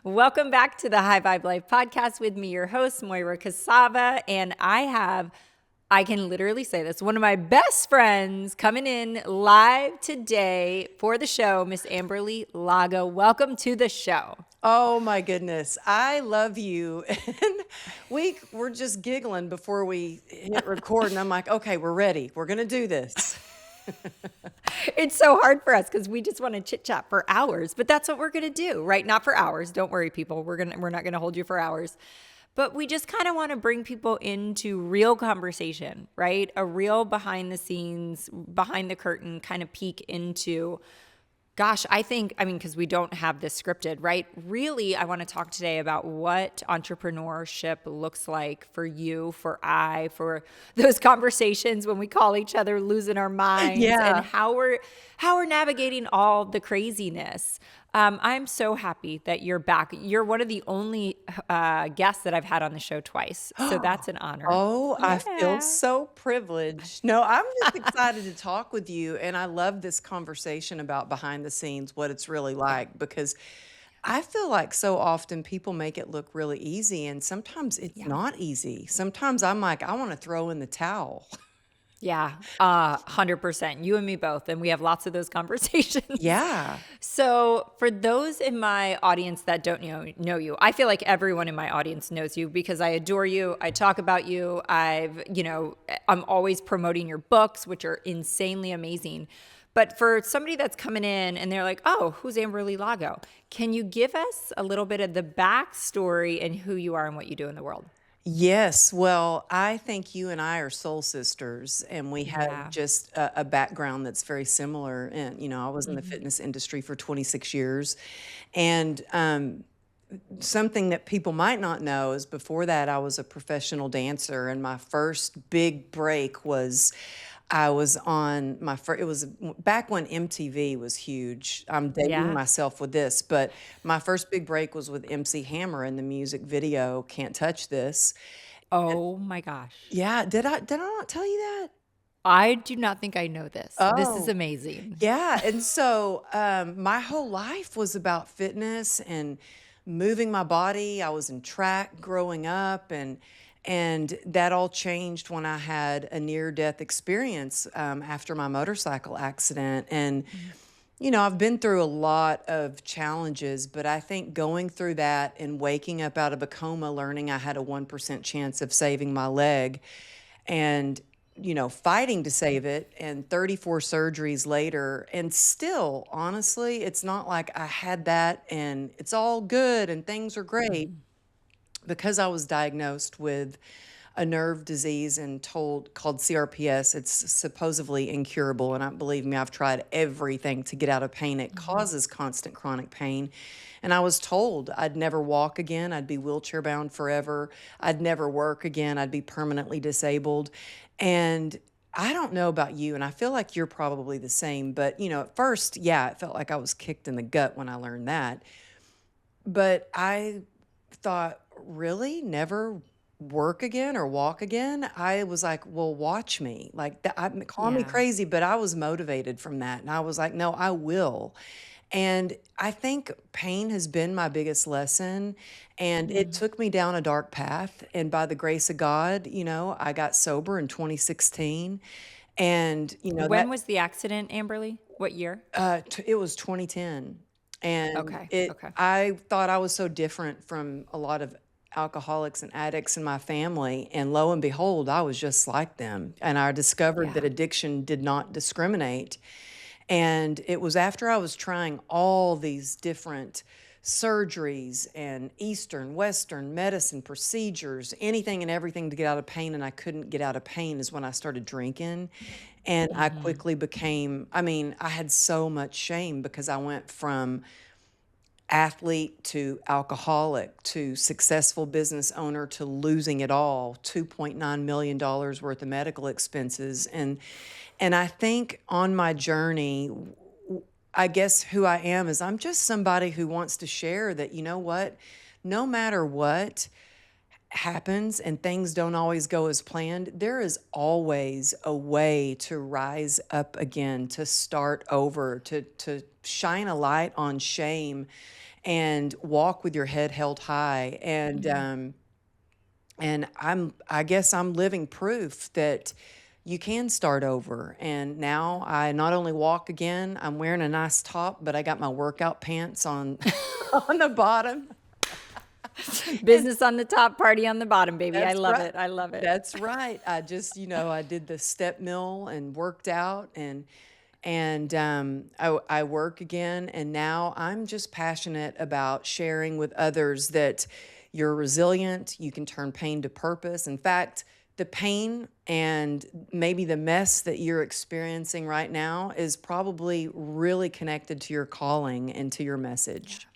Welcome back to the High Vibe Life podcast with me, your host, Moira Casava. And I can literally say this, one of my best friends coming in live today for the show, Miss Amberly Lago. Welcome to the show. Oh my goodness. I love you. And we were just giggling before we hit record. And I'm like, okay, we're ready. We're going to do this. It's so hard for us because we just want to chit chat for hours, but that's what we're going to do, right? Not for hours. Don't worry, people. We're not going to hold you for hours. But we just kind of want to bring people into real conversation, right? A real behind the scenes, behind the curtain kind of peek into, gosh, because we don't have this scripted, right? Really, I want to talk today about what entrepreneurship looks like for you, for those conversations when we call each other losing our minds, and Yeah. how we're navigating all the craziness. I'm so happy that you're back. You're one of the only guests that I've had on the show twice, so that's an honor. Oh, I feel Yeah. so privileged. No, I'm just excited to talk with you. And I love this conversation about behind the scenes, what it's really like, because I feel like so often people make it look really easy. And sometimes it's Yeah. not easy. Sometimes I'm like, I want to throw in the towel. Yeah, 100%. You and me both, and we have lots of those conversations. Yeah. So, for those in my audience that don't know you, I feel like everyone in my audience knows you because I adore you. I talk about you. I'm always promoting your books, which are insanely amazing. But for somebody that's coming in and they're like, "Oh, who's Amberly Lago?" Can you give us a little bit of the backstory and who you are and what you do in the world? Yes, well, I think you and I are soul sisters, and we have Yeah. just a background that's very similar. And, I was in the Hmm. fitness industry for 26 years. And something that people might not know is before that, I was a professional dancer. And my first big break was I was on my first, it was back when MTV was huge. I'm dating Yeah. myself with this, but my first big break was with MC Hammer in the music video, Can't Touch This. Oh my gosh. Yeah, did I not tell you that? I do not think I know this. This is Oh, amazing. yeah, and so, my whole life was about fitness and moving my body. I was in track growing up, and that all changed when I had a near-death experience, after my motorcycle accident, and, Mm. I've been through a lot of challenges, but I think going through that and waking up out of a coma, learning I had a 1% chance of saving my leg, and fighting to save it, and 34 surgeries later, and still honestly it's not like I had that and it's all good and things are great, Mhm. because I was diagnosed with a nerve disease and told called CRPS. It's supposedly incurable, and I believe me, I've tried everything to get out of pain. It Mhm. causes constant chronic pain. And I was told I'd never walk again, I'd be wheelchair bound forever, I'd never work again, I'd be permanently disabled. And I don't know about you, and I feel like you're probably the same, but at first, yeah, it felt like I was kicked in the gut when I learned that. But I thought, really? Never work again or walk again? I was like, well, watch me. Like, call me Yeah. crazy, but I was motivated from that. And I was like, no, I will. And I think pain has been my biggest lesson. And it Mhm. took me down a dark path. And by the grace of God, I got sober in 2016. And, When was the accident, Amberly? What year? it was 2010, and Okay. Okay. I thought I was so different from a lot of alcoholics and addicts in my family, and lo and behold, I was just like them, and I discovered that Yeah. addiction did not discriminate. And it was after I was trying all these different surgeries and Eastern, Western medicine procedures, anything and everything to get out of pain, and I couldn't get out of pain, is when I started drinking. And I Mhm. quickly became, I mean, I had so much shame because I went from athlete to alcoholic to successful business owner to losing it all, $2.9 million dollars worth of medical expenses. And I think on my journey, I guess who I am is I'm just somebody who wants to share that, you know what, no matter what happens and things don't always go as planned, there is always a way to rise up again, to start over, to shine a light on shame, and walk with your head held high. And I guess I'm living proof that you can start over. And now I not only walk again, I'm wearing a nice top, but I got my workout pants on on the bottom. And Business on the top, party on the bottom, baby. I that's love right. it. I love it. That's right. I just, I did the step mill and worked out, and I work again, and now I'm just passionate about sharing with others that you're resilient, you can turn pain to purpose. In fact, the pain and maybe the mess that you're experiencing right now is probably really connected to your calling and to your message.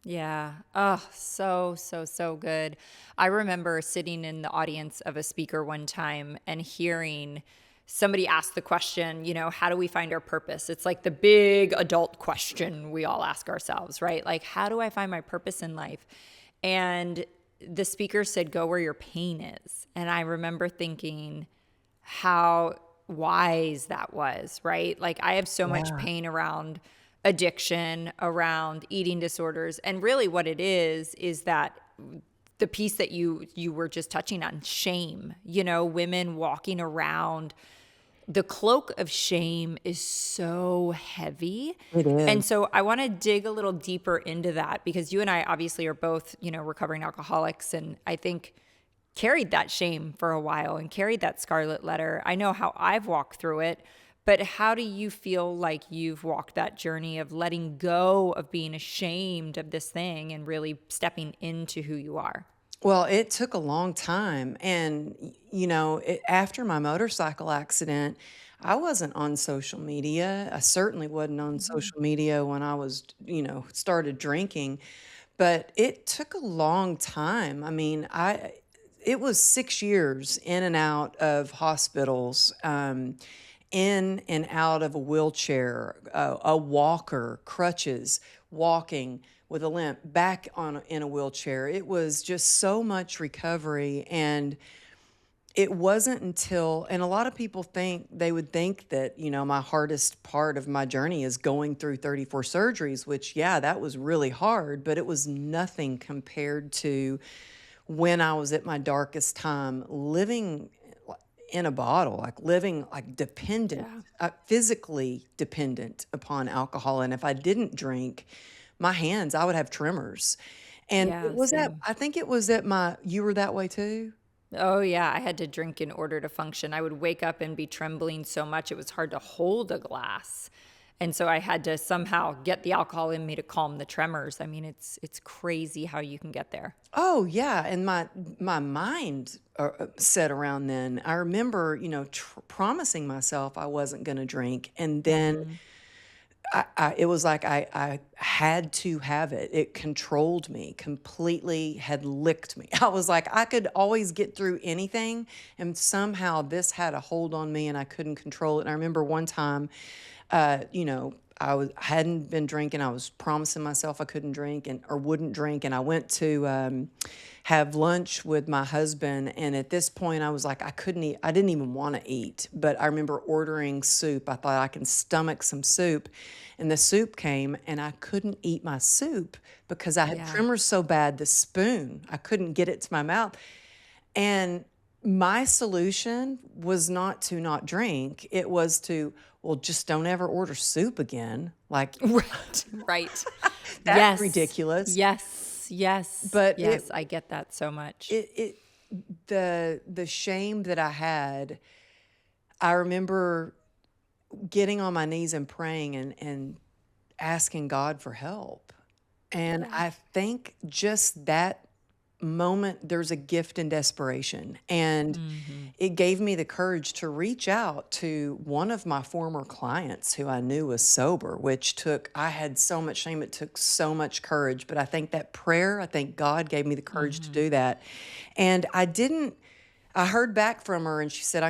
Yeah. Oh, so, so, so good. I remember sitting in the audience of a speaker one time and hearing somebody ask the question, how do we find our purpose? It's like the big adult question we all ask ourselves, right? Like, how do I find my purpose in life? And the speaker said, go where your pain is. And I remember thinking how wise that was, right? Like, I have so much Yeah. pain around addiction, around eating disorders. And really what it is that the piece that you were just touching on, shame, women walking around, the cloak of shame is so heavy. It And is. so I want to dig a little deeper into that because you and I obviously are both, recovering alcoholics, and I think carried that shame for a while and carried that scarlet letter. I know how I've walked through it, but how do you feel like you've walked that journey of letting go of being ashamed of this thing and really stepping into who you are? Well, it took a long time. And, after my motorcycle accident, I wasn't on social media. I certainly wasn't on Mhm. social media when I was, started drinking. But it took a long time. I mean, it was 6 years in and out of hospitals, in and out of a wheelchair, a walker, crutches, walking with a limp, back on in a wheelchair. It was just so much recovery, and it wasn't until, and a lot of people would think that, my hardest part of my journey is going through 34 surgeries, which, yeah, that was really hard, but it was nothing compared to when I was at my darkest time, living in a bottle, like living like dependent, Yeah. physically dependent upon alcohol. And if I didn't drink, my hands, I would have tremors. And it Yeah, was at, same. I think it was at you were that way too? Oh, yeah. I had to drink in order to function. I would wake up and be trembling so much it was hard to hold a glass. And so I had to somehow get the alcohol in me to calm the tremors. I mean, it's crazy how you can get there. Oh yeah, and my mind set around then. I remember, promising myself I wasn't going to drink, and then Hmm. it was like I had to have it. It controlled me completely, had licked me. I was like, I could always get through anything, and somehow this had a hold on me, and I couldn't control it. And I remember one time, hadn't been drinking. I was promising myself I couldn't drink and or wouldn't drink, and I went to have lunch with my husband. And at this point, I was like, I couldn't eat. I didn't even want to eat, but I remember ordering soup. I thought I can stomach some soup, and the soup came, and I couldn't eat my soup because I had Yeah. tremors so bad. The spoon, I couldn't get it to my mouth, and my solution was not to not drink. It was to, well, just don't ever order soup again. Like, Right. Right. that's Yes. ridiculous. Yes. Yes. But Yes. I get that so much. it the shame that I had, I remember getting on my knees and praying and asking God for help. And Yeah. I think just that moment, there's a gift in desperation. And Hmm. it gave me the courage to reach out to one of my former clients who I knew was sober, which I had so much shame. It took so much courage. But I think that prayer, I think God gave me the courage to Hmm. do that. And I heard back from her, and she said,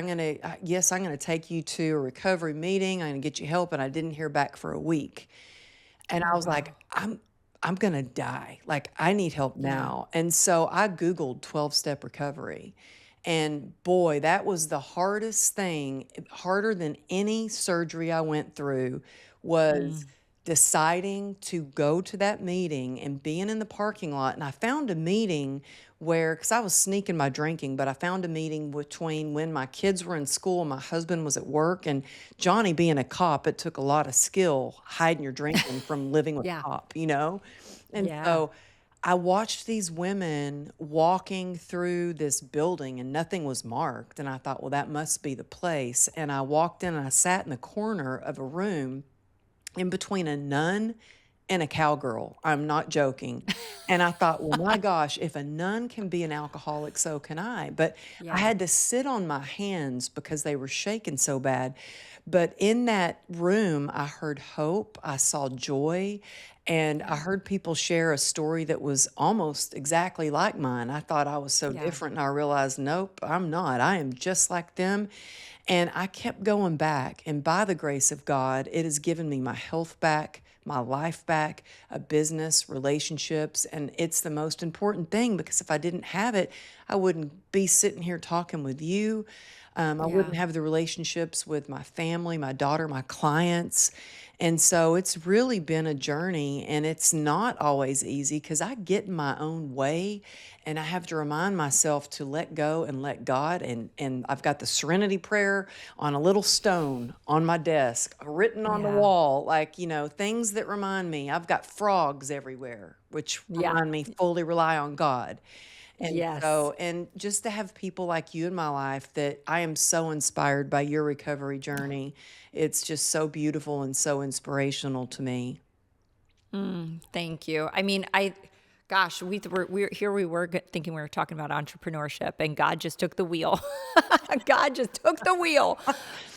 yes, I'm going to take you to a recovery meeting. I'm going to get you help. And I didn't hear back for a week. And Oh, I was like, wow. I'm gonna die. Like, I need help Yeah. now. And so I Googled 12-step recovery. And boy, that was the hardest thing, harder than any surgery I went through, was Mm. deciding to go to that meeting and being in the parking lot. And I found a meeting where, because I was sneaking my drinking, but I found a meeting between when my kids were in school and my husband was at work. And Johnny being a cop, it took a lot of skill hiding your drinking from living with Yeah. a cop, you know? And Yeah. so I watched these women walking through this building and nothing was marked. And I thought, well, that must be the place. And I walked in and I sat in the corner of a room in between a nun and a cowgirl. I'm not joking. And I thought, well, my gosh, if a nun can be an alcoholic, so can I. But I Yeah. had to sit on my hands because they were shaking so bad. But in that room, I heard hope, I saw joy, and I Yeah. heard people share a story that was almost exactly like mine. I thought I was so Yeah. different, and I realized, nope, I'm not. I am just like them. And I kept going back. And by the grace of God, it has given me my health back, my life back, a business, relationships. And it's the most important thing because if I didn't have it, I wouldn't be sitting here talking with you. I Yeah. wouldn't have the relationships with my family, my daughter, my clients. And so it's really been a journey, and it's not always easy because I get in my own way and I have to remind myself to let go and let God. And I've got the serenity prayer on a little stone on my desk, written on the Yeah. wall, like, things that remind me. I've got frogs everywhere, which Yeah. remind me fully rely on God. And Yes. so, and just to have people like you in my life that I am so inspired by your recovery journey. It's just so beautiful and so inspirational to me. Thank you. I mean, gosh, we were thinking we were talking about entrepreneurship, and God just took the wheel. God just took the wheel.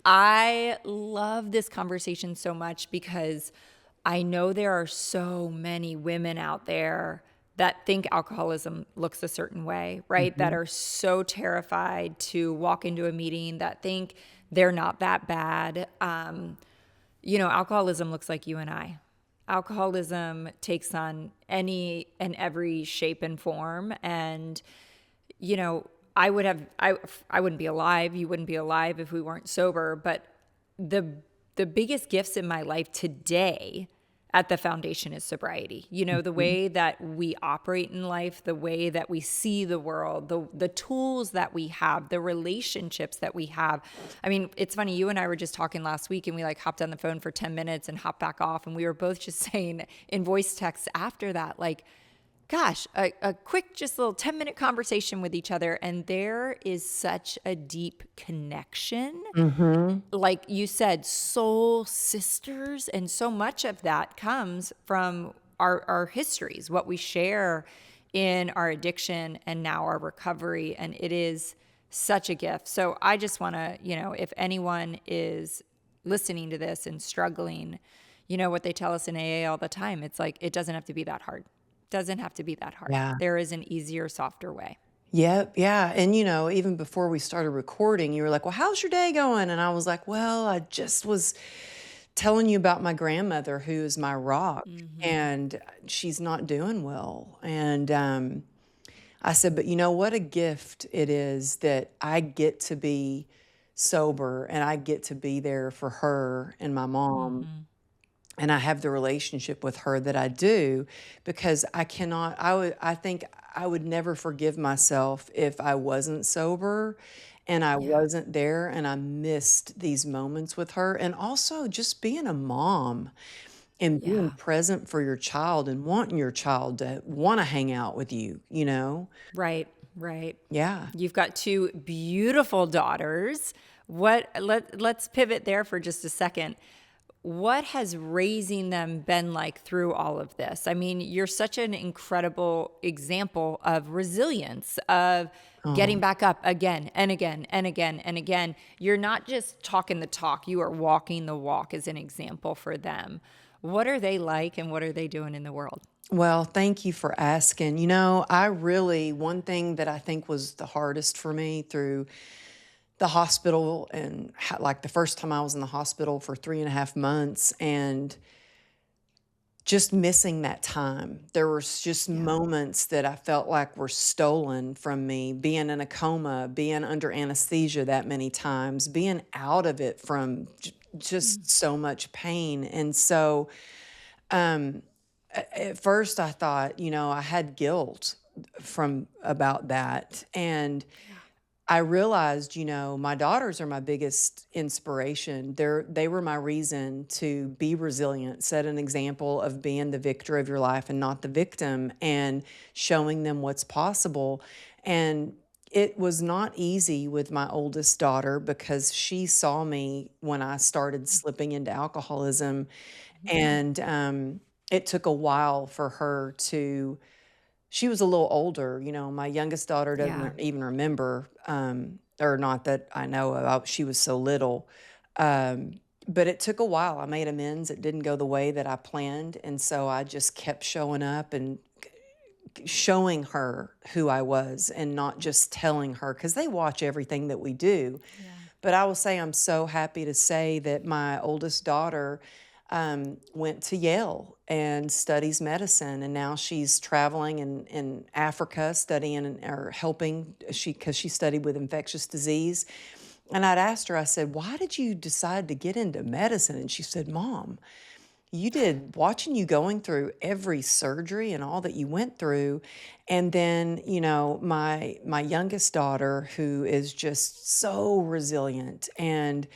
I love this conversation so much because I know there are so many women out there that think alcoholism looks a certain way, right? That Mhm. are so terrified to walk into a meeting, that think they're not that bad. Alcoholism looks like you and I. Alcoholism takes on any and every shape and form. And, you know, I wouldn't be alive. You wouldn't be alive if we weren't sober. But the, the biggest gifts in my life today at the foundation is sobriety. The Mhm. way that we operate in life, the way that we see the world, the tools that we have, the relationships that we have. I mean, it's funny, you and I were just talking last week and we like hopped on the phone for 10 minutes and hopped back off, and we were both just saying in voice texts after that, like, gosh, a quick, just little 10-minute conversation with each other. And there is such a deep connection, Mhm. like you said, soul sisters. And so much of that comes from our histories, what we share in our addiction and now our recovery. And it is such a gift. So I just want to, if anyone is listening to this and struggling, what they tell us in AA all the time, it's like, it doesn't have to be that hard. Doesn't have to be that hard. Yeah. There is an easier, softer way. Yep. Yeah. And, even before we started recording, you were like, well, how's your day going? And I was like, well, I just was telling you about my grandmother, who is my rock, Mm-hmm. and she's not doing well. And I said, but what a gift it is that I get to be sober and I get to be there for her and my mom. Mm-hmm. And I have the relationship with her that I do because I think I would never forgive myself if I wasn't sober and I Yeah. wasn't there and I missed these moments with her. And also just being a mom and being Yeah. present for your child and wanting your child to want to hang out with you. Right. Right. Yeah. You've got two beautiful daughters. Let's pivot there for just a second. What has raising them been like through all of this? I mean, you're such an incredible example of resilience, of Oh. getting back up again and again and again and again. You're not just talking the talk, you are walking the walk as an example for them. What are they like and what are they doing in the world? Well, thank you for asking. One thing that I think was the hardest for me through the hospital and like the first time I was in the hospital for 3.5 months and just missing that time. There was just Yeah. moments that I felt like were stolen from me, being in a coma, being under anesthesia that many times, being out of it from just so much pain. And so At first I thought, I had guilt from about that. And Yeah. I realized, my daughters are my biggest inspiration. They were my reason to be resilient, set an example of being the victor of your life and not the victim, and showing them what's possible. And it was not easy with my oldest daughter because she saw me when I started slipping into alcoholism. And it took a while for her to, she was a little older. My youngest daughter Yeah. doesn't even remember, or not that I know of. She was so little. Um, but it took a while. I made amends. It didn't go the way that I planned. And so I just kept showing up and showing her who I was and not just telling her because they watch everything that we do. Yeah. But I will say I'm so happy to say that my oldest daughter went to Yale and studies medicine, and now she's traveling in Africa studying or helping because she studied with infectious disease. And I'd asked her, I said, "Why did you decide to get into medicine?" And she said, "Mom, you did watching you going through every surgery and all that you went through." And then, my youngest daughter, who is just so resilient, and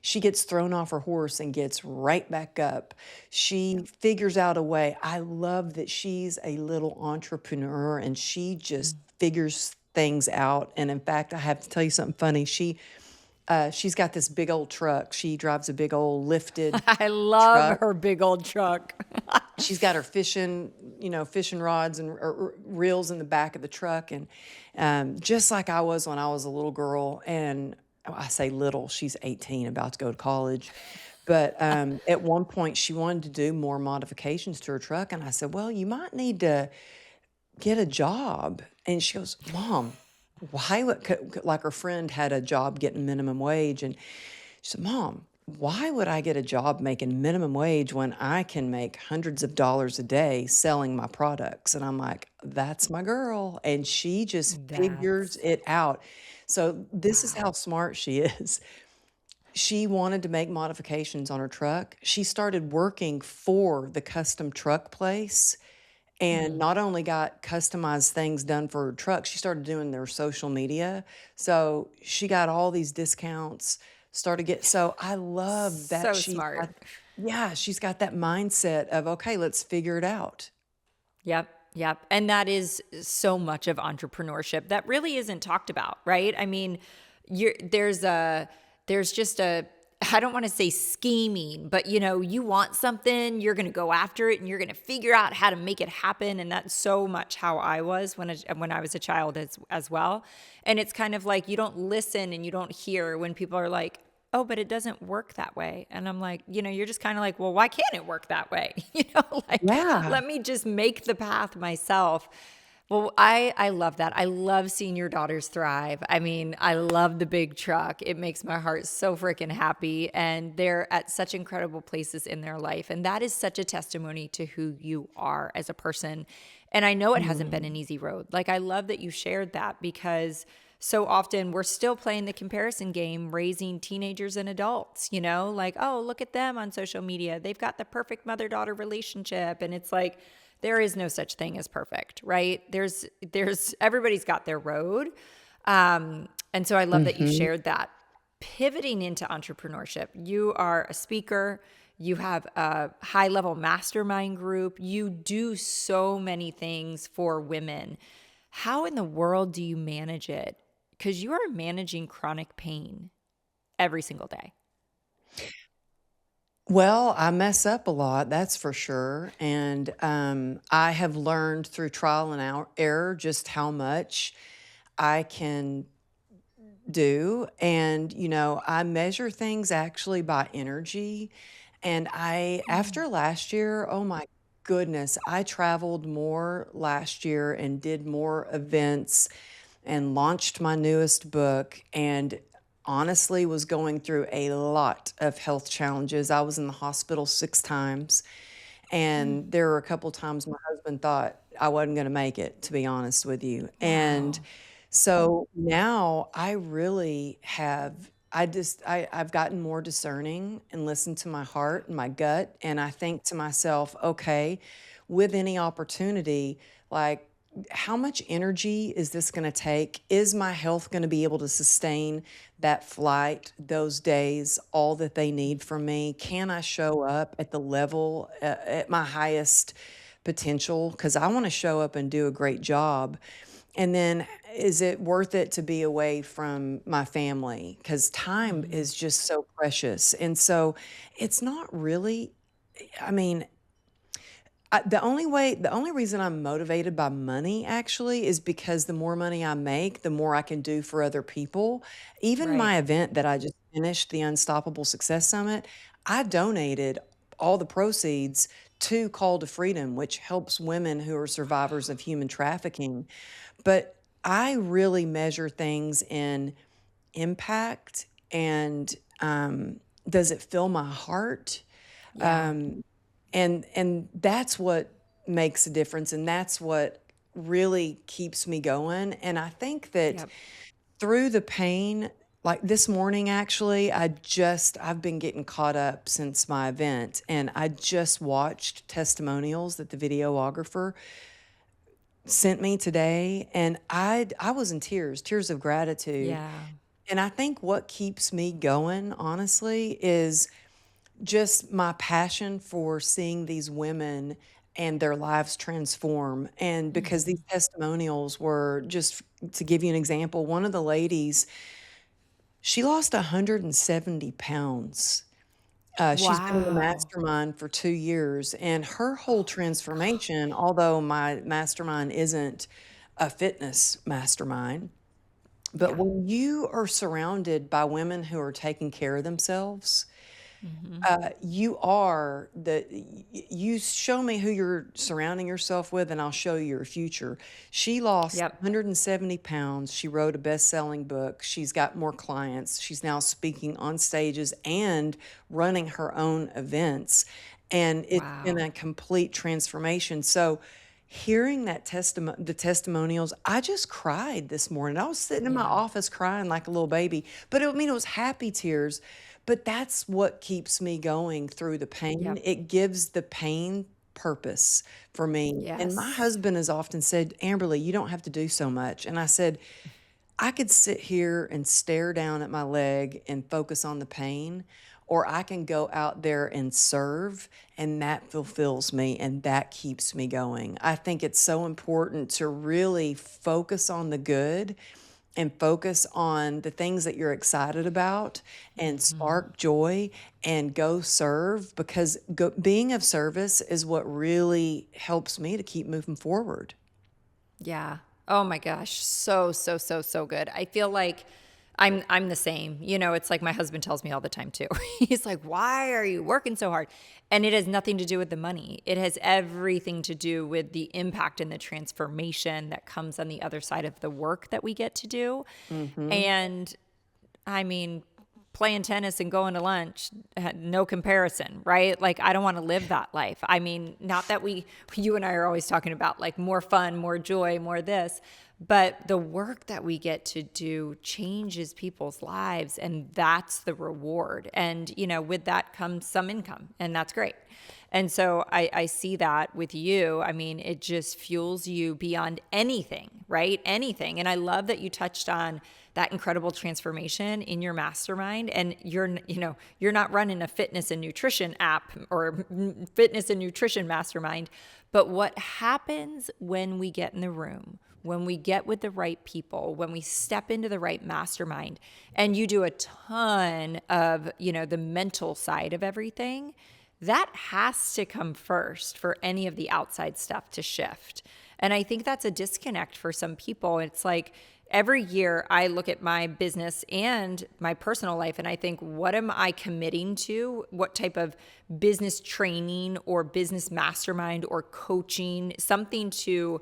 she gets thrown off her horse and gets right back up. She figures out a way. I love that she's a little entrepreneur and she just figures things out. And in fact, I have to tell you something funny. She's got this big old truck. She drives a big old lifted I love truck. her big old truck. She's got her fishing rods and reels in the back of the truck, and just like I was when I was a little girl. And I say little, she's 18, about to go to college. But at one point, she wanted to do more modifications to her truck, and I said, "Well, you might need to get a job." And she goes, "Mom, why would," like her friend had a job getting minimum wage, and she said, "Mom, why would I get a job making minimum wage when I can make hundreds of dollars a day selling my products?" And I'm like, "That's my girl." And she just figures That's it out. So this is how wow. smart she is. She wanted to make modifications on her truck. She started working for the custom truck place and Mm. not only got customized things done for her truck, she started doing their social media. So she got all these discounts, started get so I love that So she's smart. got, yeah, she's got that mindset of, okay, let's figure it out. Yep. Yep. And that is so much of entrepreneurship that really isn't talked about, right? I mean, there's just a, I don't want to say scheming, but you want something, you're going to go after it and you're going to figure out how to make it happen. And that's so much how I was when I was a child as well. And it's kind of like you don't listen and you don't hear when people are like, "Oh, but it doesn't work that way." And I'm like, you're just kind of like, "Well, why can't it work that way?" Like, Yeah. let me just make the path myself. Well, I love that. I love seeing your daughters thrive. I mean, I love the big truck. It makes my heart so freaking happy. And they're at such incredible places in their life. And that is such a testimony to who you are as a person. And I know it hasn't been an Mm. easy road. Like, I love that you shared that because so often we're still playing the comparison game, raising teenagers and adults, like, oh, look at them on social media. They've got the perfect mother daughter relationship. And it's like, there is no such thing as perfect, right? There's everybody's got their road. And so I love that you Mhm. shared that. Pivoting into entrepreneurship, you are a speaker, you have a high level mastermind group, you do so many things for women. How in the world do you manage it? Because you are managing chronic pain every single day. Well, I mess up a lot, that's for sure. And I have learned through trial and error just how much I can do. And, I measure things actually by energy. And Mm. after last year, oh my goodness, I traveled more last year and did more events and launched my newest book. And honestly, was going through a lot of health challenges. I was in the hospital 6 times. Mm. And there were a couple times my husband thought I wasn't going to make it, to be honest with you. And Wow. so now I really have. I've gotten more discerning and listened to my heart and my gut. And I think to myself, okay, with any opportunity, like, how much energy is this going to take? Is my health going to be able to sustain that flight, those days, all that they need from me? Can I show up at the level, at my highest potential? Because I want to show up and do a great job. And then, is it worth it to be away from my family? Because time Mhm. is just so precious. And so it's not really, I mean, the only reason I'm motivated by money actually is because the more money I make, the more I can do for other people. Even Right. my event that I just finished, the Unstoppable Success Summit, I donated all the proceeds to Call to Freedom, which helps women who are survivors of human trafficking. But I really measure things in impact and, does it fill my heart? Yeah. Um, and that's what makes a difference, and that's what really keeps me going. And I think that Yep. through the pain, like this morning actually, I've been getting caught up since my event, and I just watched testimonials that the videographer sent me today, and I was in tears, tears of gratitude. Yeah. And I think what keeps me going, honestly, is just my passion for seeing these women and their lives transform. And because these Mhm. testimonials were just, to give you an example, one of the ladies, she lost 170 pounds. She's been in the Wow. mastermind for 2 years, and her whole Oh my God. transformation, although my mastermind isn't a fitness mastermind, but Yeah. when you are surrounded by women who are taking care of themselves, Mhm. you are you show me who you're surrounding yourself with, and I'll show you your future. She lost Yep. 170 pounds. She wrote a best-selling book. She's got more clients. She's now speaking on stages and running her own events. And it's been Wow. a complete transformation. So hearing the testimonials, I just cried this morning. I was sitting in my Yeah. office crying like a little baby, but I mean, it was happy tears. But that's what keeps me going through the pain. Yep. It gives the pain purpose for me. And my Yes. husband has often said, Amberly, you don't have to do so much. And I said, I could sit here and stare down at my leg and focus on the pain, or I can go out there and serve, and that fulfills me and that keeps me going. I think it's so important to really focus on the good and focus on the things that you're excited about and Mhm. spark joy and go serve, because being of service is what really helps me to keep moving forward. Yeah. Oh my gosh. So, so, so, so good. I feel like I'm the same. You know, it's like my husband tells me all the time too. He's like, "Why are you working so hard?" And it has nothing to do with the money. It has everything to do with the impact and the transformation that comes on the other side of the work that we get to do. Mhm. And I mean, playing tennis and going to lunch, no comparison, right? Like, I don't want to live that life. I mean, not that you and I are always talking about like more fun, more joy, more this, but the work that we get to do changes people's lives, and that's the reward. And, you know, with that comes some income, and that's great. And so I see that with you. I mean, it just fuels you beyond anything, right? Anything. And I love that you touched on that incredible transformation in your mastermind. And you're not running a fitness and nutrition app or fitness and nutrition mastermind. But what happens when we get in the room, when we get with the right people, when we step into the right mastermind, and you do a ton of, the mental side of everything, that has to come first for any of the outside stuff to shift. And I think that's a disconnect for some people. It's like every year I look at my business and my personal life and I think, what am I committing to? What type of business training or business mastermind or coaching, something to,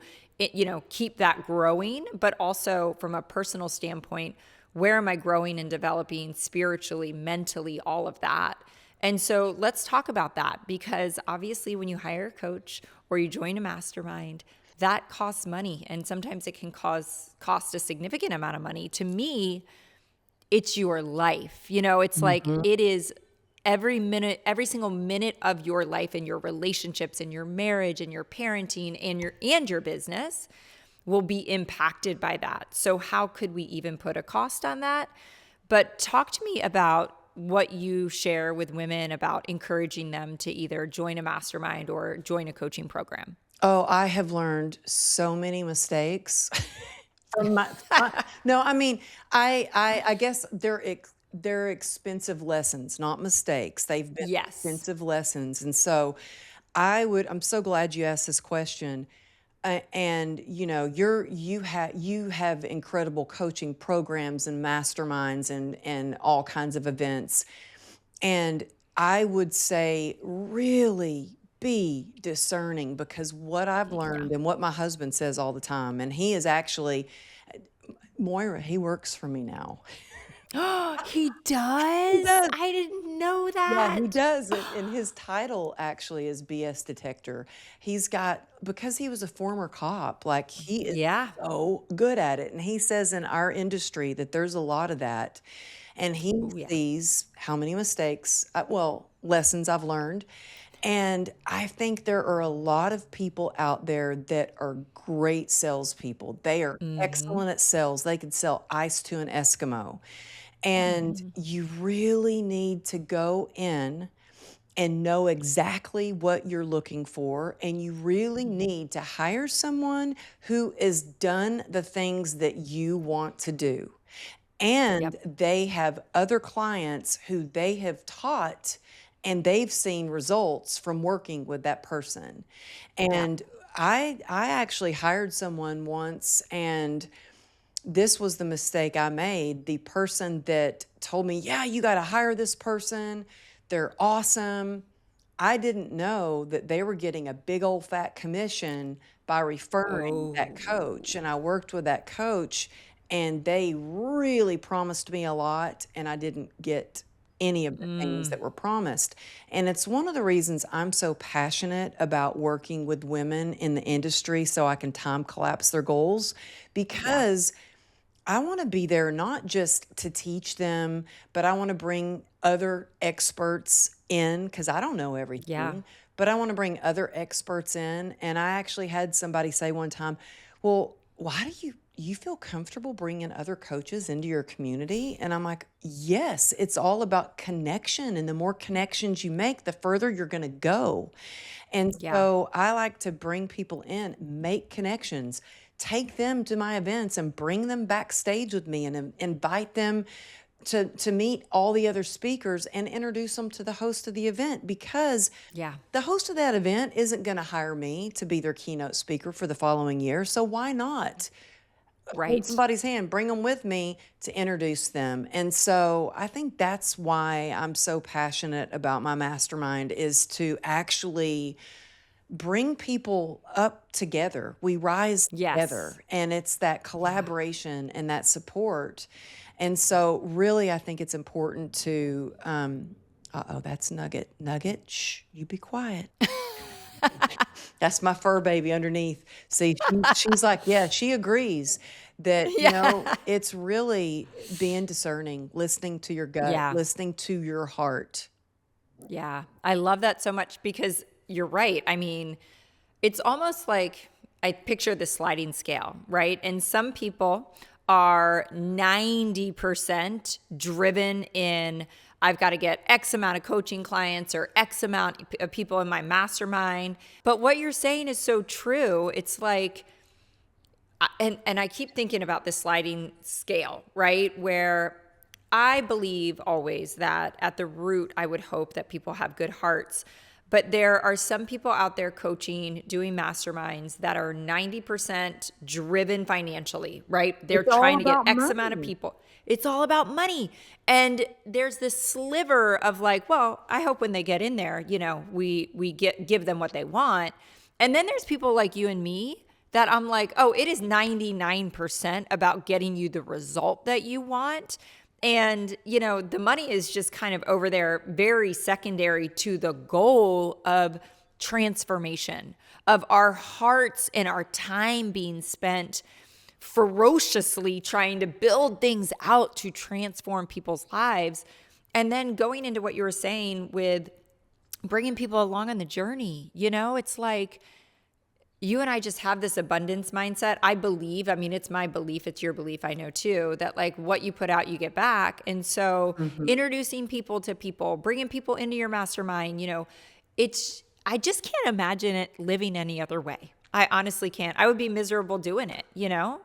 keep that growing, but also from a personal standpoint, where am I growing and developing spiritually, mentally, all of that. And so let's talk about that, because obviously when you hire a coach or you join a mastermind, that costs money, and sometimes it can cost a significant amount of money. To me, it's your life. You know, it's like Mhm. it is every minute, every single minute of your life and your relationships and your marriage and your parenting and your business will be impacted by that. So how could we even put a cost on that? But talk to me about what you share with women about encouraging them to either join a mastermind or join a coaching program. Oh, I have learned so many mistakes from no, I mean, I guess they're expensive lessons, not mistakes. They've been Yes. expensive lessons, and so I'm so glad you asked this question. And you have incredible coaching programs and masterminds and all kinds of events. And I would say really be discerning, because what I've Yeah. learned and what my husband says all the time, and he is actually, Moira, he works for me now. He He does? does. I didn't know Yeah, he that. does. And his title actually is BS detector. Because he was a former cop, like he is Yeah. so good at it. And he says in our industry that there's a lot of that. And he Oh, yeah. sees how many mistakes, lessons I've learned. And I think there are a lot of people out there that are great salespeople. They are Mm-hmm. excellent at sales. They could sell ice to an Eskimo. And Mm-hmm. you really need to go in and know exactly what you're looking for. And you really need to hire someone who has done the things that you want to do. And Yep. they have other clients who they have taught, and they've seen results from working with that person. Yep. And I actually hired someone once, and this was the mistake I made. The person that told me, "Yeah, you got to hire this person. They're awesome." I didn't know that they were getting a big old fat commission by referring that Oh. coach. And I worked with that coach, and they really promised me a lot, and I didn't get any of the things Mm. that were promised. And it's one of the reasons I'm so passionate about working with women in the industry so I can time collapse their goals, Yeah. because I want to be there not just to teach them, but I want to bring other experts in, because I don't know Yeah. everything, but I want to bring other experts in. And I actually had somebody say one time, "Well, why do you feel comfortable bringing other coaches into your community?" And I'm like, "Yes, it's all about connection. And the more connections you make, the further you're going to go." And Yeah. so I like to bring people in, make connections, take them to my events and bring them backstage with me, and invite them to meet all the other speakers and introduce them to the host of the event, because Yeah. the host of that event isn't going to hire me to be their keynote speaker for the following year. So why not hold Right. somebody's hand, bring them with me to introduce them? And so I think that's why I'm so passionate about my mastermind, is to actually bring people up together. We rise Yes. together, and it's that Yeah. collaboration and that support. And so, really, I think it's important to, that's Nugget. Nugget, shh, you be quiet. That's my fur baby underneath. See, she's like, yeah, she agrees that, Yeah. it's really being discerning, listening to your gut, Yeah. listening to your heart. Yeah. I love that so much because you're right. I mean, it's almost like I picture the sliding scale, right? And some people are 90% driven in, I've got to get X amount of coaching clients or X amount of people in my mastermind. But what you're saying is so true. It's like, and I keep thinking about this sliding scale, right? Where I believe always that at the root, I would hope that people have good hearts. But there are some people out there coaching, doing masterminds that are 90% driven financially, right? They're It's all trying to get about X amount of money. people. It's all about money. And there's this sliver of like, well, I hope when they get in there, we give them what they want. And then there's people like you and me that I'm like, oh, it is 99% about getting you the result that you want. And, the money is just kind of over there, very secondary to the goal of transformation, of our hearts and our time being spent ferociously trying to build things out to transform people's lives. And then going into what you were saying with bringing people along on the journey, it's like you and I just have this abundance mindset. I believe, I mean, it's my belief, it's your belief, I know too, that like what you put out, you get back. And so introducing people to people, bringing people into your mastermind, I just can't imagine it living any other way. I honestly can't. I would be miserable doing it.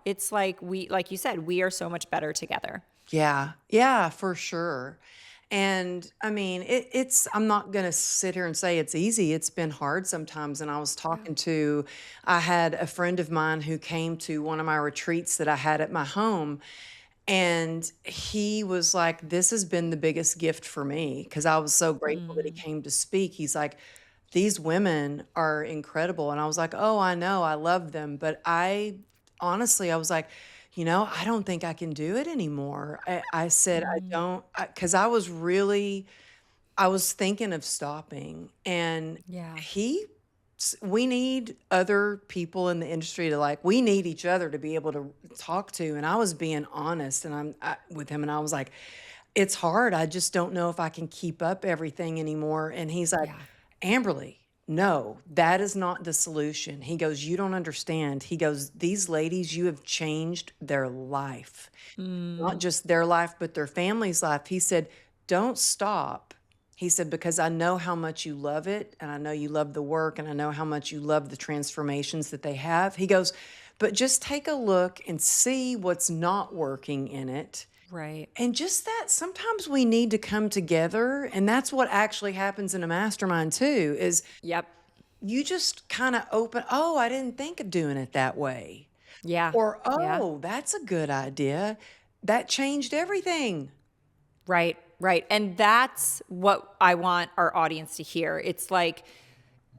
It's like like you said, we are so much better together. Yeah, yeah, for sure. And I mean, I'm not going to sit here and say it's easy. It's been hard sometimes. And I had a friend of mine who came to one of my retreats that I had at my home. And he was like, this has been the biggest gift for me because I was so grateful that he came to speak. He's like, these women are incredible. And I was like, oh, I know, I love them. But honestly, I was like, I don't think I can do it anymore. I said, I don't, because I was thinking of stopping. And Yeah. we need other people in the industry we need each other to be able to talk to. And I was being honest with him, and I was like, it's hard. I just don't know if I can keep up everything anymore. And he's like, Yeah. Amberly, no, that is not the solution. He goes, you don't understand. He goes, these ladies, you have changed their life, not just their life, but their family's life. He said, don't stop. He said, because I know how much you love it, and I know you love the work, and I know how much you love the transformations that they have. He goes, but just take a look and see what's not working in it. Right. And just that sometimes we need to come together, and that's what actually happens in a mastermind too, is Yep. you just kind of oh, I didn't think of doing it that way. Yeah. Or, Yeah. oh, that's a good idea. That changed everything. Right. Right. And that's what I want our audience to hear. It's like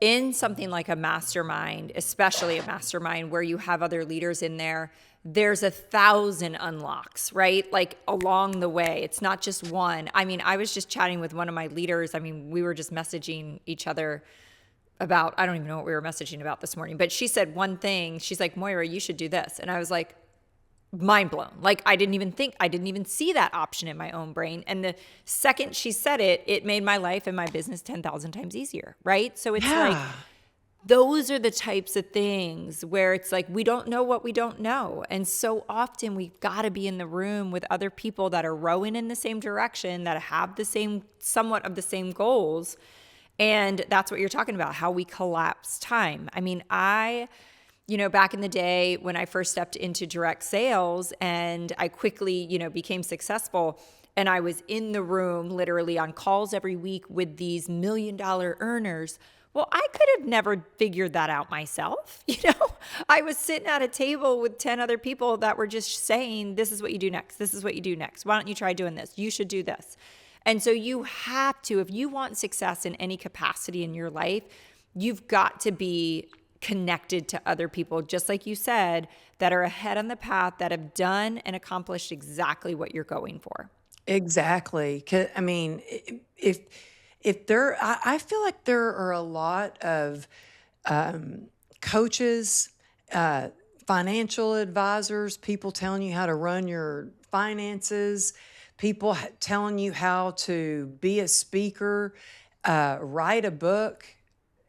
in something like a mastermind, especially a mastermind where you have other leaders in there, there's 1,000 unlocks, right? Like along the way. It's not just one. I mean, I was just chatting with one of my leaders. I mean, we were just messaging each other about, I don't even know what we were messaging about this morning, but she said one thing. She's like, Moira, you should do this. And I was like, mind blown. Like I didn't even see that option in my own brain. And the second she said it, it made my life and my business 10,000 times easier, right? So it's like, Yeah. those are the types of things where it's like, we don't know what we don't know. And so often we've got to be in the room with other people that are rowing in the same direction, that have somewhat of the same goals. And that's what you're talking about, how we collapse time. I mean, back in the day when I first stepped into direct sales and I quickly, became successful, and I was in the room literally on calls every week with these $1 million earners. Well, I could have never figured that out myself. I was sitting at a table with 10 other people that were just saying, this is what you do next. This is what you do next. Why don't you try doing this? You should do this. And so you have to, if you want success in any capacity in your life, you've got to be connected to other people, just like you said, that are ahead on the path, that have done and accomplished exactly what you're going for. Exactly. I mean, if there, I feel like there are a lot of coaches, financial advisors, people telling you how to run your finances, people telling you how to be a speaker, write a book.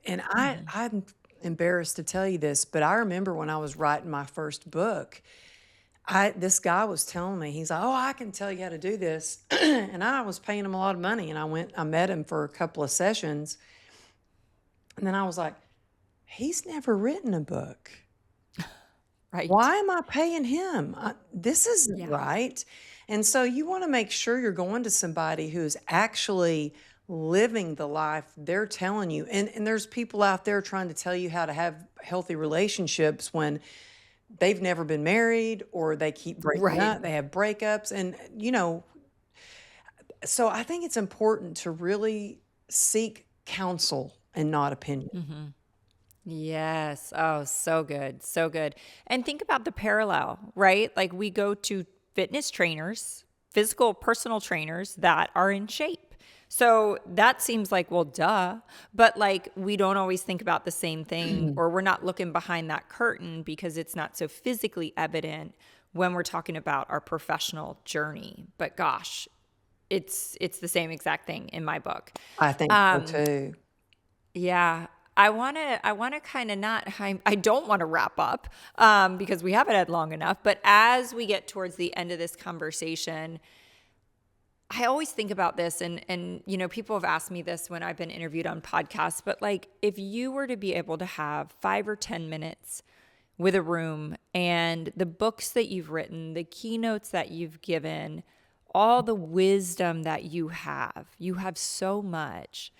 And I'm embarrassed to tell you this, but I remember when I was writing my first book, this guy was telling me, he's like, oh, I can tell you how to do this. And I was paying him a lot of money. And I met him for a couple of sessions. And then I was like, he's never written a book. Right. Why am I paying him? This isn't Yeah. right. And so you want to make sure you're going to somebody who's actually living the life they're telling you. And there's people out there trying to tell you how to have healthy relationships when they've never been married, or they keep breaking Right. up, they have breakups. And, so I think it's important to really seek counsel and not opinion. Yes. Oh, so good. So good. And think about the parallel, right? Like we go to fitness trainers, physical personal trainers that are in shape. So that seems like, well, duh. But like, we don't always think about the same thing, or we're not looking behind that curtain because it's not so physically evident when we're talking about our professional journey. But gosh, it's the same exact thing in my book. I think so Um, too. yeah. I want to kind of not, I don't want to wrap up because we haven't had long enough. But as we get towards the end of this conversation, I always think about this, and people have asked me this when I've been interviewed on podcasts, but like, if you were to be able to have 5 or 10 minutes with a room and the books that you've written, the keynotes that you've given, all the wisdom that you have so much.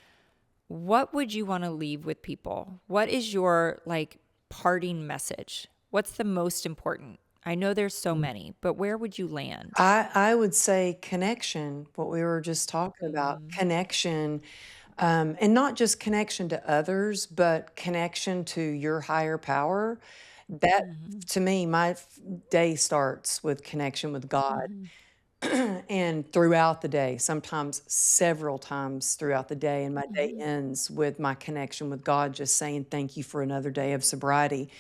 What would you want to leave with people? What is your like parting message? What's the most important? I know there's so many, but where would you land? I would say connection, what we were just talking about, Mm, connection, and not just connection to others, but connection to your higher power. That, mhm, to me, my day starts with connection with God. mhm, And throughout the day, sometimes several times throughout the day, and my day mhm, ends with my connection with God, just saying thank you for another day of sobriety.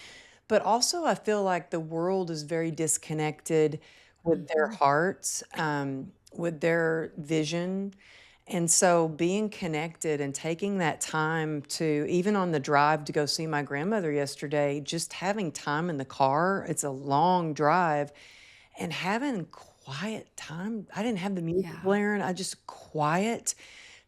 But also, I feel like the world is very disconnected with their mhm, hearts, with their vision. And so, being connected and taking that time to, even on the drive to go see my grandmother yesterday, just having time in the car, it's a long drive, and having quiet time. I didn't have the music yeah, blaring, I just quiet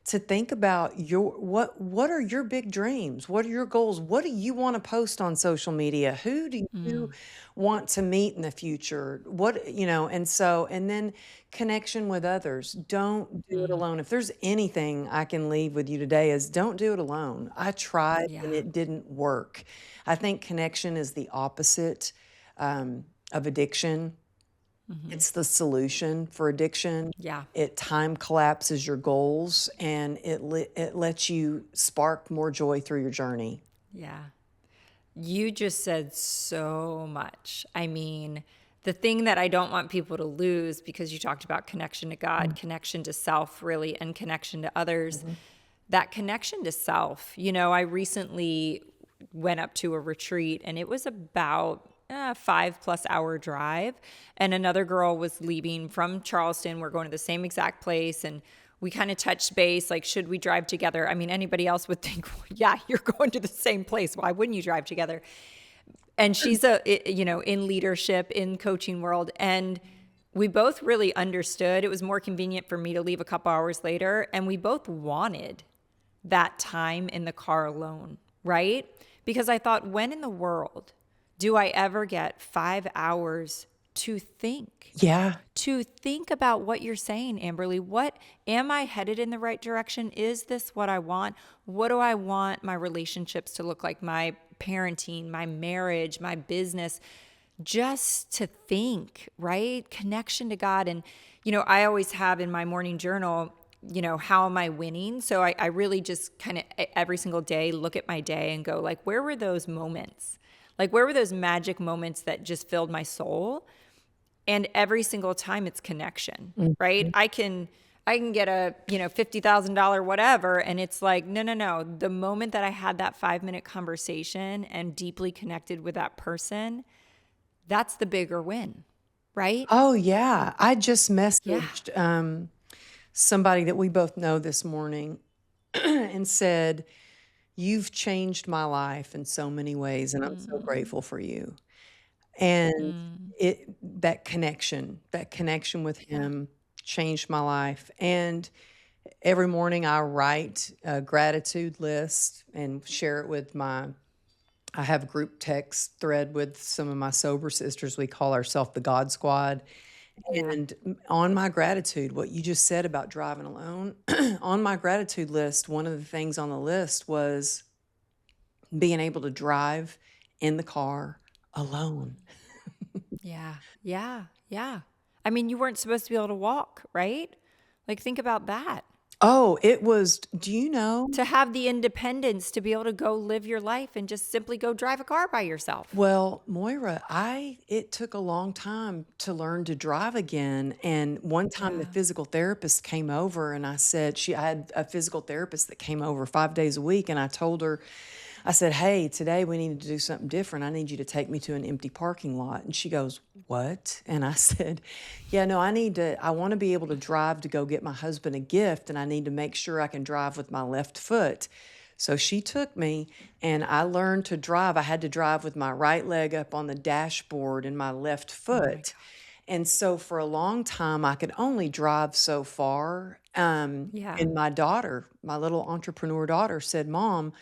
to think about what are your big dreams? What are your goals? What do you want to post on social media? Who do you mm, want to meet in the future? And then connection with others. Don't do it mm, alone. If there's anything I can leave with you today is don't do it alone. I tried and yeah, it didn't work. I think connection is the opposite of addiction. mhm, It's the solution for addiction. yeah, It time collapses your goals and it lets you spark more joy through your journey. yeah. You just said so much. I mean, the thing that I don't want people to lose, because you talked about connection to God, connection to self, really, and connection to others, Mhm. that connection to self. I recently went up to a retreat and it was about a 5+ hour drive. And another girl was leaving from Charleston. We're going to the same exact place. And we kind of touched base, like, should we drive together? I mean, anybody else would think, well, yeah, you're going to the same place. Why wouldn't you drive together? And she's in leadership, in coaching world. And we both really understood it was more convenient for me to leave a couple hours later. And we both wanted that time in the car alone, right? Because I thought, when in the world do I ever get 5 hours to think? Yeah. To think about what you're saying, Amberly. What am I headed in the right direction? Is this what I want? What do I want my relationships to look like? My parenting, my marriage, my business. Just to think, right? Connection to God. And, I always have in my morning journal, how am I winning? So I really just kind of every single day look at my day and go, like, where were those moments? Like, where were those magic moments that just filled my soul? And every single time it's connection, right? Mhm. I can get a, $50,000 whatever, and it's like, no, no, no. The moment that I had that 5-minute conversation and deeply connected with that person, that's the bigger win, right? Oh, yeah. I just Yeah. messaged somebody that we both know this morning and said, "You've changed my life in so many ways, and I'm so Mm, grateful for you." And mm, that connection with yeah. him changed my life. And every morning I write a gratitude list and share it with I have a group text thread with some of my sober sisters. We call ourselves the God Squad. Yeah. And on my gratitude, what you just said about driving alone, on my gratitude list, one of the things on the list was being able to drive in the car alone. Yeah. Yeah. Yeah. I mean, you weren't supposed to be able to walk, right? Like, think about that. Oh, it was, do you know? to have the independence to be able to go live your life and just simply go drive a car by yourself. Well, Moira, it took a long time to learn to drive again. And one time the Yeah. physical therapist came over and I had a physical therapist that came over 5 days a week. And I told her, I said, hey, today we need to do something different. I need you to take me to an empty parking lot. And she goes, what? And I said, yeah, no, I want to be able to drive to go get my husband a gift. And I need to make sure I can drive with my left foot. So she took me and I learned to drive. I had to drive with my right leg up on the dashboard and my left Oh my foot. God. And so for a long time, I could only drive so far. Yeah. And my daughter, my little entrepreneur daughter, said, Mom,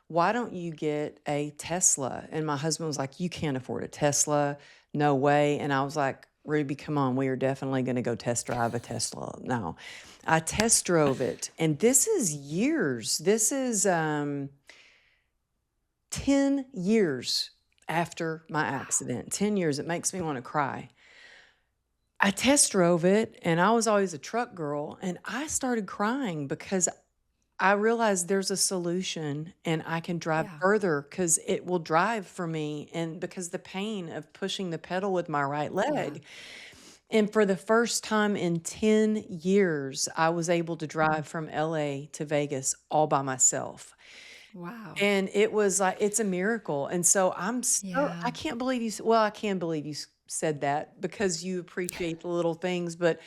why don't you get a Tesla? And my husband was like, you can't afford a Tesla. No way. And I was like, Ruby, come on. We are definitely going to go test drive a Tesla. No, I test drove it. And this is years. This is 10 years after my accident. 10 years. It makes me want to cry. I test drove it and I was always a truck girl and I started crying because I realized there's a solution and I can drive Yeah. further because it will drive for me. And because the pain of pushing the pedal with my right Yeah. leg. And for the first time in 10 years, I was able to drive from LA to Vegas all by myself. Wow. And it was like, it's a miracle. And so I Yeah. can't believe well, I can believe said that because you appreciate the little things, but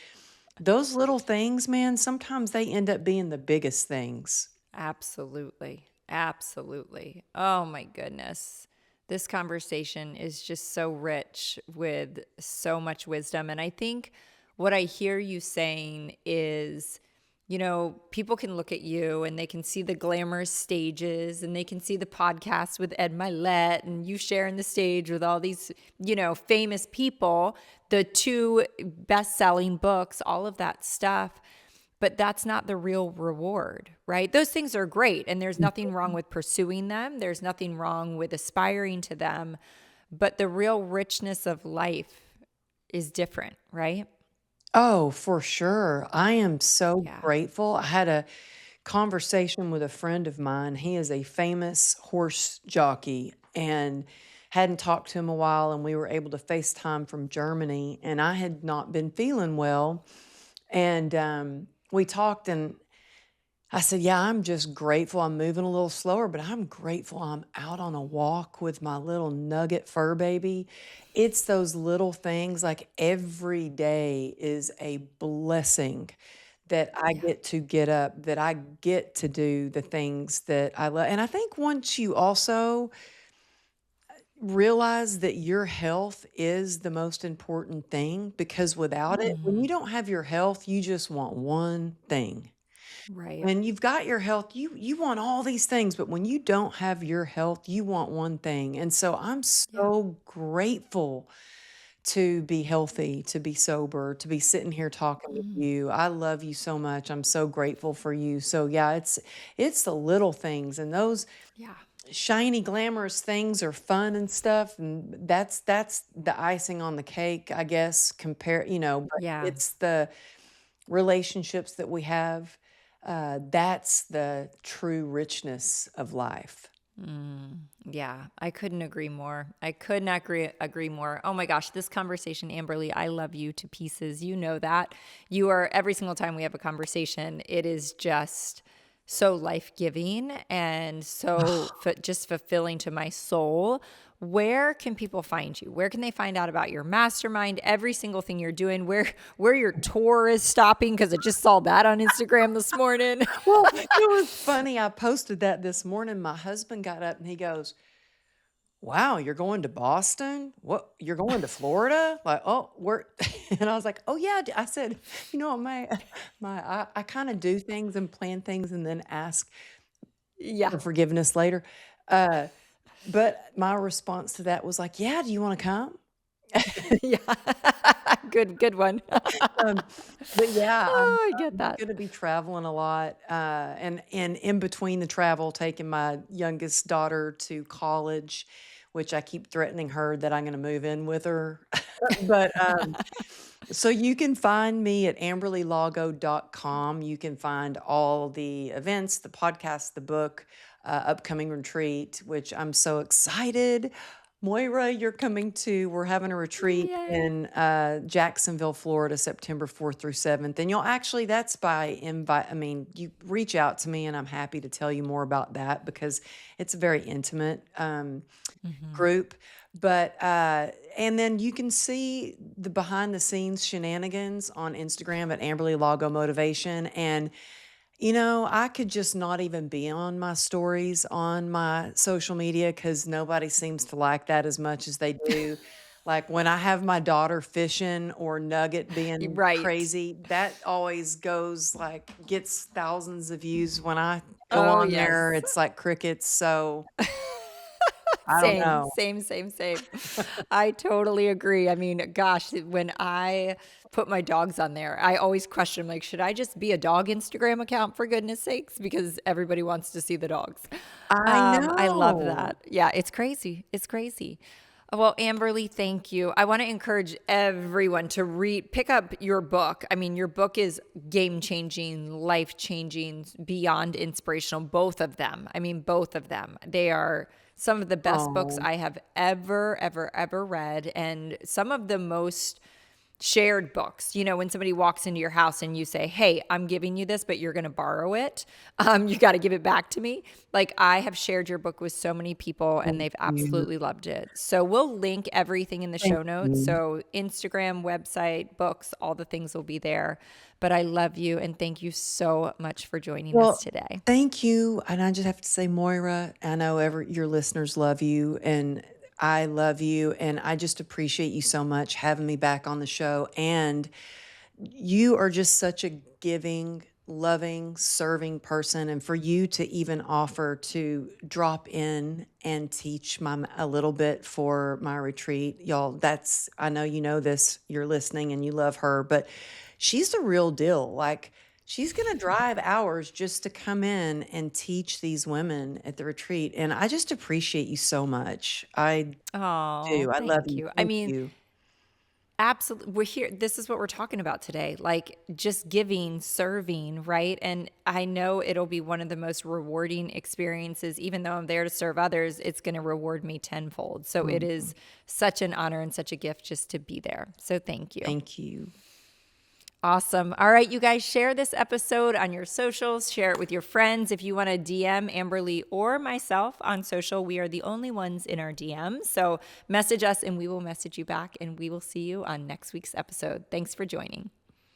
those little things, man, sometimes they end up being the biggest things. Absolutely. Absolutely. Oh my goodness. This conversation is just so rich with so much wisdom. And I think what I hear you saying is, people can look at you and they can see the glamorous stages and they can see the podcast with Ed Milet and you sharing the stage with all these, famous people, the two best-selling books, all of that stuff. But that's not the real reward, right? Those things are great and there's nothing wrong with pursuing them. There's nothing wrong with aspiring to them. But the real richness of life is different, right? Oh, for sure. I am so Yeah. grateful. I had a conversation with a friend of mine. He is a famous horse jockey and hadn't talked to him a while, and we were able to FaceTime from Germany. And I had not been feeling well. And we talked, and I said, yeah, I'm just grateful. I'm moving a little slower, but I'm grateful I'm out on a walk with my little nugget fur baby. It's those little things, like every day is a blessing that I Yeah. get up, that I get to do the things that I love. And I think once you also realize that your health is the most important thing, because without it, when you Mhm. don't have your health, you just want one thing. Right. When you've got your health, you want all these things, but when you don't have your health, you want one thing. And so I'm Yeah. so grateful to be healthy, to be sober, to be sitting here talking with Mm. you. I love you so much. I'm so grateful for you. So yeah, it's the little things, and those Yeah. shiny glamorous things are fun and stuff, and that's the icing on the cake, I guess, but Yeah. it's the relationships that we have, that's the true richness of life. Yeah, I couldn't agree more. I could not agree more. Oh my gosh, this conversation, Amberly, I love you to pieces. You know that. You are, every single time we have a conversation, it is just so life-giving and so just fulfilling to my soul. Where can people find you? Where can they find out about your mastermind, every single thing you're doing, where your tour is stopping? Because I just saw that on Instagram this morning. Well, it was funny, I posted that this morning. My husband got up and he goes, "Wow, you're going to Boston? What, you're going to Florida?" Like, "Oh, we're," and I was like, "Oh, yeah." I said, I kinda do things and plan things and then ask Yeah. for forgiveness later. Uh, but my response to that was like, "Yeah, do you wanna come?" Yeah. Good one. Um, but yeah, Oh, I get I'm that. gonna be traveling a lot, and in between the travel, taking my youngest daughter to college, which I keep threatening her that I'm gonna move in with her. But, So you can find me at amberlylago.com. You can find all the events, the podcast, the book, upcoming retreat, which I'm so excited. Moira, we're having a retreat Yay. in Jacksonville, Florida, September 4th through 7th. And that's by invite. I mean, you reach out to me and I'm happy to tell you more about that because it's a very intimate Mhm. group. But and then you can see the behind the scenes shenanigans on Instagram at Amberly Lago Motivation. And I could just not even be on my stories on my social media because nobody seems to like that as much as they do. Like when I have my daughter fishing or Nugget being Right. crazy, that always gets thousands of views. When I go Oh, on there, yes. it's like crickets. So I don't Same, know. same, same, same. I totally agree. I mean, gosh, when I put my dogs on there, I always question, like, should I just be a dog Instagram account for goodness sakes? Because everybody wants to see the dogs. I I love know. that. Yeah, it's crazy. It's crazy. Well, Amberly, thank you. I want to encourage everyone to pick up your book. I mean, your book is game changing, life changing, beyond inspirational, both of them. I mean, both of them. They are some of the best books Oh, I have ever, ever, ever read, and some of the most shared books. When somebody walks into your house and you say, "Hey, I'm giving you this, but you're going to borrow it. You got to give it back to me." Like, I have shared your book with so many people and thank they've you. absolutely loved it. So we'll link everything in the Thank show notes. you. So Instagram, website, books, all the things will be there. But I love you and thank you so much for joining us Well, today. thank you. And I just have to say, Moira, I know your listeners love you and I love you. And I just appreciate you so much having me back on the show. And you are just such a giving, loving, serving person. And for you to even offer to drop in and teach a little bit for my retreat, y'all, I know you know this, you're listening and you love her, but she's the real deal. Like, she's going to drive hours just to come in and teach these women at the retreat. And I just appreciate you so much. I Oh, do. I love thank you. you. I Thank mean, you. absolutely. We're here. This is what we're talking about today. Like, just giving, serving, right? And I know it'll be one of the most rewarding experiences. Even though I'm there to serve others, it's going to reward me tenfold. So it Mhm. is such an honor and such a gift just to be there. So thank you. Thank you. Awesome. All right, you guys, share this episode on your socials, share it with your friends. If you want to DM Amberly or myself on social, we are the only ones in our DMs. So message us and we will message you back, and we will see you on next week's episode. Thanks for joining.